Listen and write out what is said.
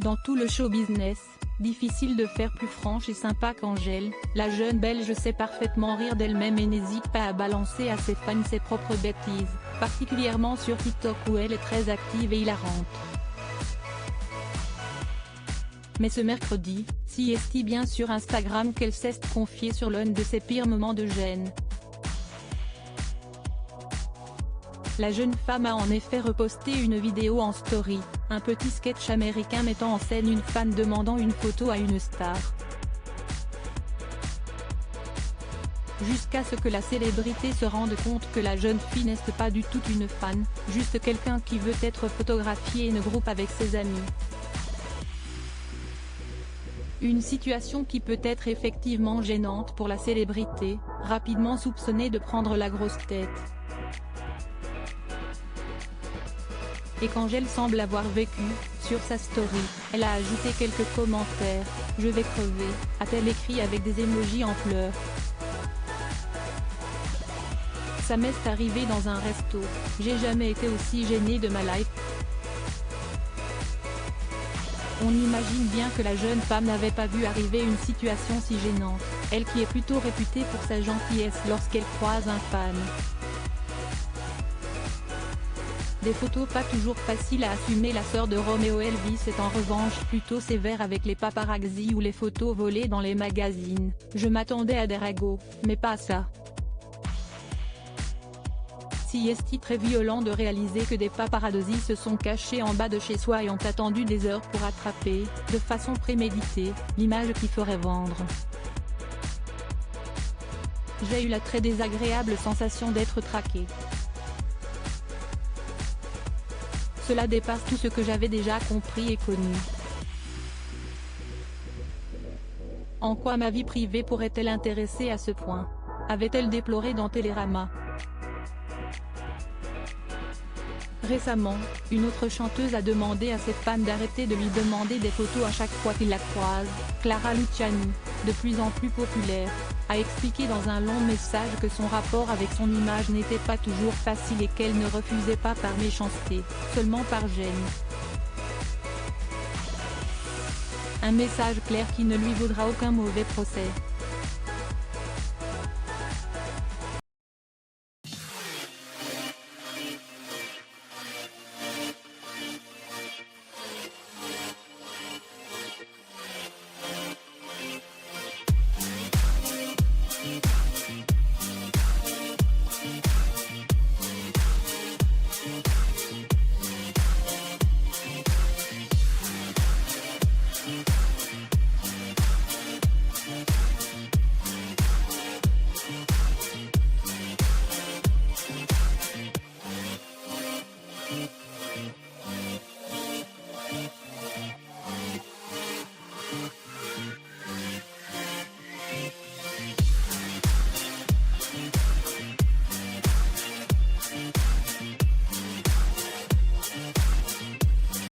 Dans tout le show business, difficile de faire plus franche et sympa qu'Angèle, la jeune Belge sait parfaitement rire d'elle-même et n'hésite pas à balancer à ses fans ses propres bêtises, particulièrement sur TikTok où elle est très active et hilarante. Mais ce mercredi, c'est bien sur Instagram qu'elle s'est confiée sur l'un de ses pires moments de gêne. La jeune femme a en effet reposté une vidéo en story, un petit sketch américain mettant en scène une fan demandant une photo à une star. Jusqu'à ce que la célébrité se rende compte que la jeune fille n'est pas du tout une fan, juste quelqu'un qui veut être photographié et ne groupe avec ses amis. Une situation qui peut être effectivement gênante pour la célébrité, rapidement soupçonnée de prendre la grosse tête. Et qu'Angèle semble avoir vécu, sur sa story, elle a ajouté quelques commentaires, « Je vais crever », a-t-elle écrit avec des emojis en pleurs. Ça m'est arrivé dans un resto, j'ai jamais été aussi gênée de ma life. On imagine bien que la jeune femme n'avait pas vu arriver une situation si gênante, elle qui est plutôt réputée pour sa gentillesse lorsqu'elle croise un fan. Des photos pas toujours faciles à assumer. La sœur de Romeo Elvis est en revanche plutôt sévère avec les paparazzi ou les photos volées dans les magazines. Je m'attendais à des ragots, mais pas à ça. C'est très violent de réaliser que des paparazzi se sont cachés en bas de chez soi et ont attendu des heures pour attraper, de façon préméditée, l'image qui ferait vendre. J'ai eu la très désagréable sensation d'être traqué. Cela dépasse tout ce que j'avais déjà compris et connu. En quoi ma vie privée pourrait-elle intéresser à ce point? Avait-elle déploré dans Télérama. Récemment, une autre chanteuse a demandé à ses fans d'arrêter de lui demander des photos à chaque fois qu'ils la croisent. Clara Luciani, de plus en plus populaire, a expliqué dans un long message que son rapport avec son image n'était pas toujours facile et qu'elle ne refusait pas par méchanceté, seulement par gêne. Un message clair qui ne lui vaudra aucun mauvais procès.